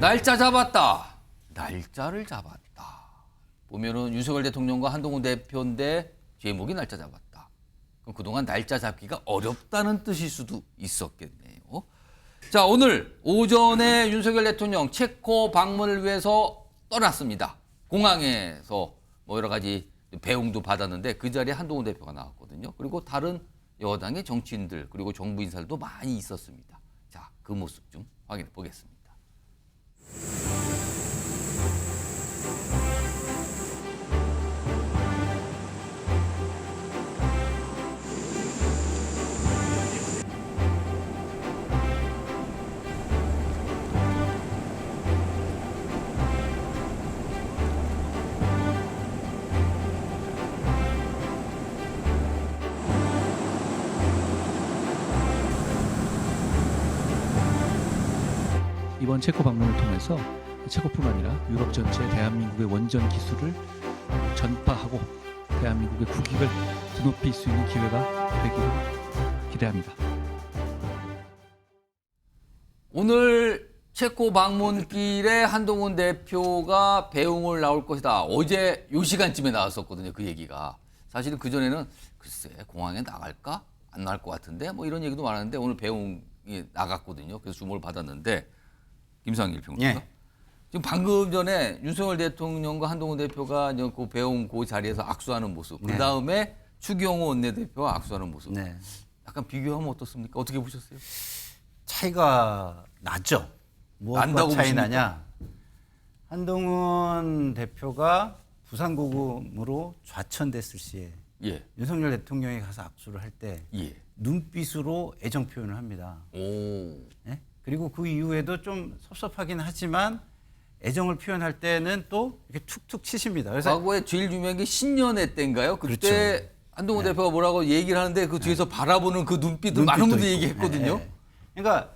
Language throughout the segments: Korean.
날짜 잡았다. 날짜를 잡았다. 보면은 윤석열 대통령과 한동훈 대표인데 제목이 날짜 잡았다. 그럼 그동안 날짜 잡기가 어렵다는 뜻일 수도 있었겠네요. 자, 오늘 오전에 윤석열 대통령 체코 방문을 위해서 떠났습니다. 공항에서 뭐 여러 가지 배웅도 받았는데 그 자리에 한동훈 대표가 나왔거든요. 그리고 다른 여당의 정치인들 그리고 정부 인사들도 많이 있었습니다. 자, 그 모습 좀 확인해 보겠습니다. 이번 체코 방문을 통해서 체코뿐만 아니라 유럽 전체 대한민국의 원전 기술을 전파하고 대한민국의 국익을 드높일 수 있는 기회가 되기를 기대합니다. 오늘 체코 방문길에 한동훈 대표가 배웅을 나올 것이다. 어제 이 시간쯤에 나왔었거든요. 그 얘기가. 사실은 그전에는 글쎄 공항에 나갈까? 안 나갈 것 같은데 뭐 이런 얘기도 많았는데 오늘 배웅이 나갔거든요. 그래서 주목을 받았는데 김상일 평론가. 예. 지금 방금 전에 윤석열 대통령과 한동훈 대표가 그 배웅 그 자리에서 악수하는 모습. 네. 그다음에 추경호 원내대표와 악수하는 모습. 네. 약간 비교하면 어떻습니까? 어떻게 보셨어요? 차이가 나죠. 무엇과 난다고 차이 보십니까? 나냐? 한동훈 대표가 부산고금으로 좌천됐을 시에 예. 윤석열 대통령이 가서 악수를 할 때 예. 눈빛으로 애정 표현을 합니다. 오. 예? 그리고 그 이후에도 좀 섭섭하긴 하지만 애정을 표현할 때는 또 이렇게 툭툭 치십니다. 그래서 과거에 제일 유명한 게 신년회 때인가요? 그때 그렇죠. 한동훈 네. 대표가 뭐라고 얘기를 하는데 그 뒤에서 바라보는 그 눈빛을 많은 눈빛도 분들이 있고. 얘기했거든요. 예, 예. 그러니까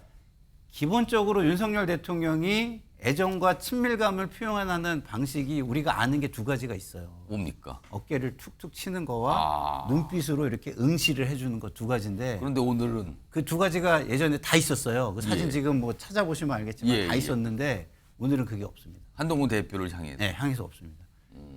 기본적으로 윤석열 대통령이 애정과 친밀감을 표현하는 방식이 우리가 아는 게 두 가지가 있어요. 뭡니까? 어깨를 툭툭 치는 거와 눈빛으로 이렇게 응시를 해주는 거 두 가지인데 그런데 오늘은 그 두 가지가 예전에 다 있었어요. 그 사진 예. 지금 뭐 찾아보시면 알겠지만 예, 다 예. 있었는데 오늘은 그게 없습니다. 한동훈 대표를 향해 네, 향해서 없습니다.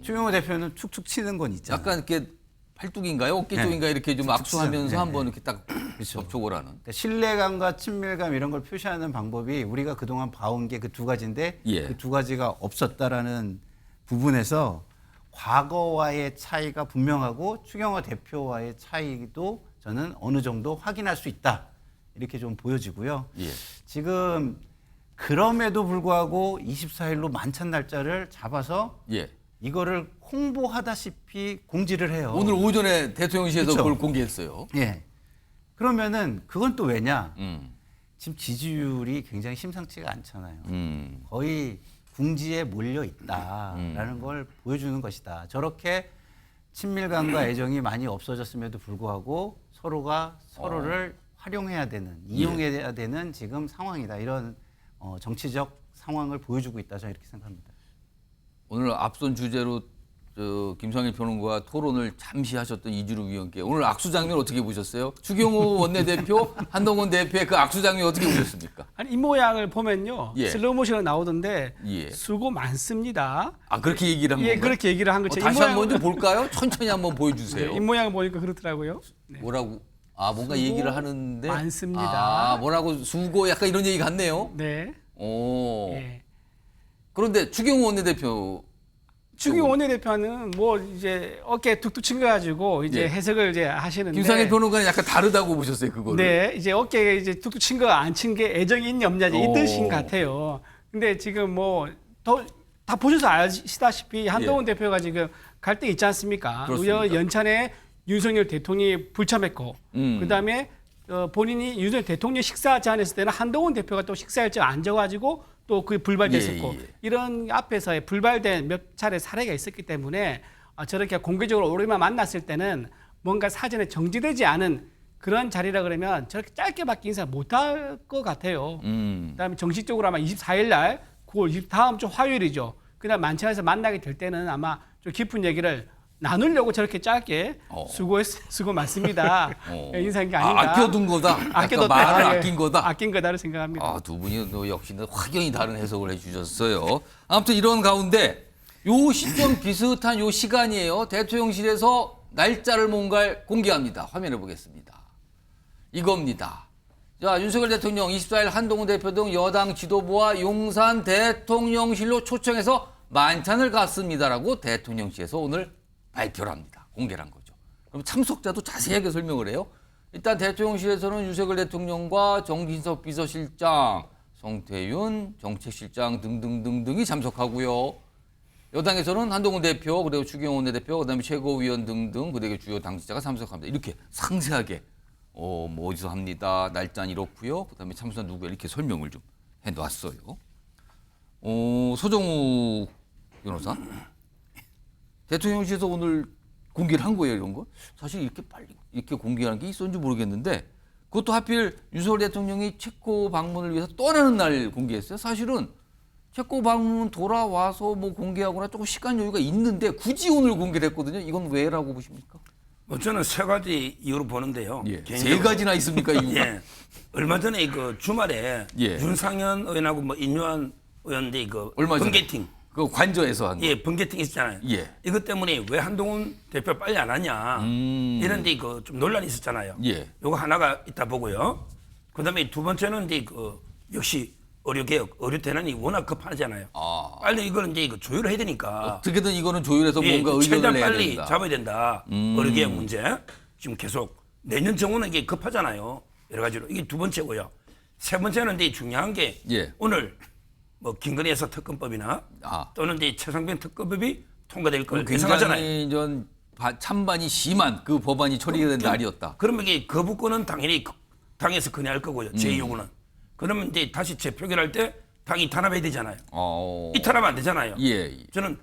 추경호 대표는 툭툭 치는 건 있잖아요. 약간 이렇게 팔뚝인가요? 어깨 네. 쪽인가 이렇게 좀 툭툭 악수하면서 치잖아요. 한번 네, 이렇게 딱 그렇죠. 접촉을 하는. 그러니까 신뢰감과 친밀감 이런 걸 표시하는 방법이 우리가 그동안 봐온 게 그 두 가지인데 예. 그 두 가지가 없었다라는 부분에서 과거와의 차이가 분명하고 추경호 대표와의 차이도 저는 어느 정도 확인할 수 있다. 이렇게 좀 보여지고요. 예. 지금 그럼에도 불구하고 24일로 만찬 날짜를 잡아서 예. 이거를 홍보하다시피 공지를 해요. 오늘 오전에 대통령실에서 그쵸. 그걸 공개했어요. 예. 그러면은 그건 또 왜냐? 음. 지금 지지율이 굉장히 심상치가 않잖아요. 음. 거의 궁지에 몰려 있다라는 걸 보여주는 것이다. 저렇게 친밀감과 애정이 많이 없어졌음에도 불구하고 서로가 서로를 활용해야 되는, 이용해야 되는 지금 상황이다. 이런 정치적 상황을 보여주고 있다. 저는 이렇게 생각합니다. 오늘 앞선 주제로 김상일 평론가와 토론을 잠시 하셨던 이주루 위원께 오늘 악수 장면 어떻게 보셨어요? 추경호 원내대표, 한동훈 대표의 그 악수 장면 어떻게 보셨습니까? 아니 이 모양을 보면요 예. 슬로우모션으로 나오던데 예. 수고 많습니다. 아 그렇게 얘기를 한 예, 건가요? 그렇게 얘기를 한 거죠. 다시 한번 좀 볼까요? 천천히 한번 보여주세요. 이 모양을 보니까 그렇더라고요. 네. 뭐라고? 아 뭔가 수고 얘기를 하는데 많습니다. 아 뭐라고 수고 약간 이런 얘기 같네요. 네. 오. 예. 그런데 추경호 원내대표 추경호 원내대표는 뭐 이제 어깨 툭툭 친 거 가지고 이제 예. 해석을 이제 하시는데. 김상일 평론가는 약간 다르다고 보셨어요 그거를. 네, 이제 어깨에 이제 툭툭 친 거 안 친 게 애정이 있냐 없냐 이제 이 오. 뜻인 것 같아요. 근데 지금 뭐 다 보셔서 아시다시피 한동훈 대표가 지금 갈등 있지 않습니까? 그렇습니다. 연찬에 윤석열 대통령이 불참했고, 그다음에 본인이 윤석열 대통령 식사 제안했을 때는 한동훈 대표가 또 식사일정 앉아가지고 또 그게 불발됐었고 예, 예. 이런 앞에서의 불발된 몇 차례 사례가 있었기 때문에 저렇게 공개적으로 오랜만에 만났을 때는 뭔가 사전에 정지되지 않은 그런 자리라 그러면 저렇게 짧게밖에 인사 못할 것 같아요. 그다음에 정식적으로 아마 24일 날 9월 20 다음 주 화요일이죠. 그날 만찬에서 만나게 될 때는 아마 좀 깊은 얘기를 나누려고 저렇게 짧게 수고 많습니다. 인사한 게 아닌가. 아껴둔 거다. 아껴뒀다. 말을 예. 아낀 거다. 아낀 거다를 생각합니다. 두 분이 또 역시나 확연히 다른 해석을 해주셨어요. 아무튼 이런 가운데 요 시점 비슷한 요 시간이에요. 대통령실에서 날짜를 뭔가 공개합니다. 화면을 보겠습니다. 이겁니다. 자, 윤석열 대통령 24일 한동훈 대표 등 여당 지도부와 용산 대통령실로 초청해서 만찬을 갔습니다라고 대통령실에서 오늘 발표를 합니다. 공개를 한 거죠. 그럼 참석자도 자세하게 설명을 해요. 일단 대통령실에서는 윤석열 대통령과 정진석 비서실장, 성태윤 정책실장 등등등등이 참석하고요. 여당에서는 한동훈 대표, 그리고 추경호 원내대표, 그다음에 최고위원 등등 그리고 주요 당직자가 참석합니다. 이렇게 상세하게 뭐 어디서 합니다. 날짜는 이렇고요. 그다음에 참석자 누구야 이렇게 설명을 좀 해놨어요. 소정우 변호사, 대통령실에서 오늘 공개를 한 거예요, 이런 거. 사실 이렇게 빨리 이렇게 공개하는 게 있었는지 모르겠는데 그것도 하필 윤석열 대통령이 체코 방문을 위해서 떠나는 날 공개했어요. 사실은 체코 방문 돌아와서 뭐 공개하거나 조금 시간 여유가 있는데 굳이 오늘 공개를 했거든요. 이건 왜라고 보십니까? 뭐 저는 세 가지 이유로 보는데요. 예. 개인적으로. 세 가지나 있습니까, 이유가? 예. 얼마 전에 그 주말에 예. 윤상현 의원하고 뭐 인유한 의원들 그 얼마 전에 번개팅, 그 관저에서 한 거. 예, 번개팅 있었잖아요. 예. 이것 때문에 왜 한동훈 대표 빨리 안 하냐 이런데 그 좀 논란이 있었잖아요. 예. 요거 하나가 있다 보고요. 그다음에 두 번째는 이제 그 역시 의료 개혁, 의료 대란이 워낙 급하잖아요. 빨리 이걸 이제 조율을 해야 되니까. 어떻게든 이거는 조율해서 예, 뭔가 의견을 최대한 내야 빨리 된다. 잡아야 된다. 의료 개혁 문제 지금 계속 내년 정원은 이게 급하잖아요. 여러 가지로 이게 두 번째고요. 세 번째는 이제 중요한 게 예. 오늘 뭐 김건희 여사 특검법이나 또는 이제 최상병 특검법이 통과될 걸 예상하잖아요. 굉장히 전 찬반이 심한 그 법안이 처리가 된 날이었다. 그러면 이게 거부권은 당연히 당에서 건의할 거고요. 제2요구는. 그러면 이제 다시 재표결할 때 당이 탄압해야 되잖아요. 이 탄압 안 되잖아요. 예. 저는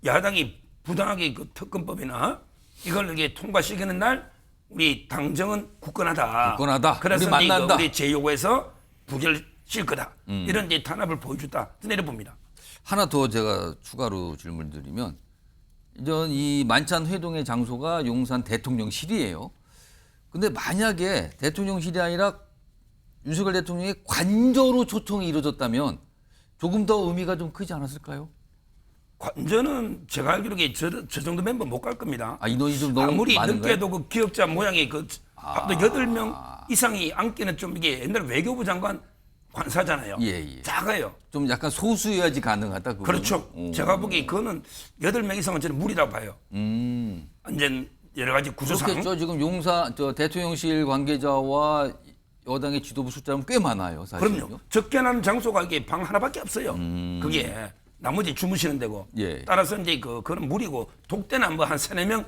야당이 부당하게 그 특검법이나 이걸 이렇게 통과시키는 날 우리 당정은 굳건하다. 굳건하다. 그래서 우리 만난다. 우리 제2요구에서 부결실 거다. 이런 이제 탄압을 보여줬다. 내려봅니다. 하나 더 제가 추가로 질문드리면 전 이 만찬 회동의 장소가 용산 대통령실이에요. 근데 만약에 대통령실이 아니라 윤석열 대통령의 관저로 초청이 이루어졌다면 조금 더 의미가 좀 크지 않았을까요? 관저는 제가 알기로 저 정도 멤버 못 갈 겁니다. 인원이 좀 너무 아무리 많은가요? 늦게도 그 기억자 모양의 또 8명 이상이 앉기는 좀 이게 옛날 외교부 장관 관사잖아요. 예. 작아요. 좀 약간 소수여야지 가능하다. 그거는. 그렇죠. 제가 보기에 그거는 8명 이상은 저는 무리라고 봐요. 완전 여러 가지 구조상. 그렇겠죠. 지금 용산 대통령실 관계자와 여당의 지도부 숫자는 꽤 많아요. 사실은요. 그럼요. 적게 나는 장소가 이게 방 하나밖에 없어요. 그게 나머지 주무시는 데고. 예. 따라서 이제 그거는 무리고 독대는 뭐 한 3, 4명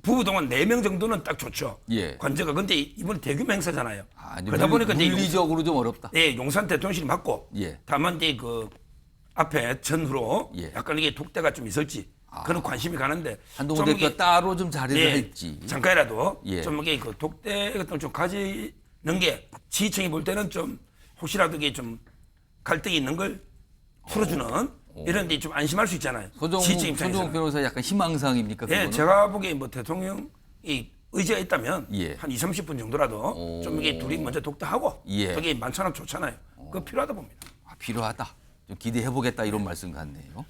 부부동안 4명 정도는 딱 좋죠. 예. 관저가. 근데 이번 대규모 행사잖아요. 이제 그러다 보니까 이제 물리적으로 좀 어렵다. 예, 용산 대통령실이 맞고. 예. 다만 이제 그 앞에 전후로 예. 약간 이게 독대가 좀 있을지 그런 관심이 가는데. 한동훈 좀 대표 이게 따로 좀 자리를 예, 할지. 잠깐이라도 예. 좀 이게 그 독대 같은 걸 좀 가지는 게 지휘청이 볼 때는 좀 혹시라도 이게 좀 갈등이 있는 걸 풀어주는 이런 데 좀 안심할 수 있잖아요. 지휘청 입장에서. 소정욱 변호사 약간 희망사항입니까? 예, 그거는? 제가 보기에 뭐 대통령이 의지가 있다면 예. 한 2, 30분 정도라도 좀 이게 둘이 먼저 독대하고 예. 그게 많잖아 좋잖아요. 그거 필요하다 봅니다. 필요하다. 좀 기대해 보겠다 이런 말씀 같네요.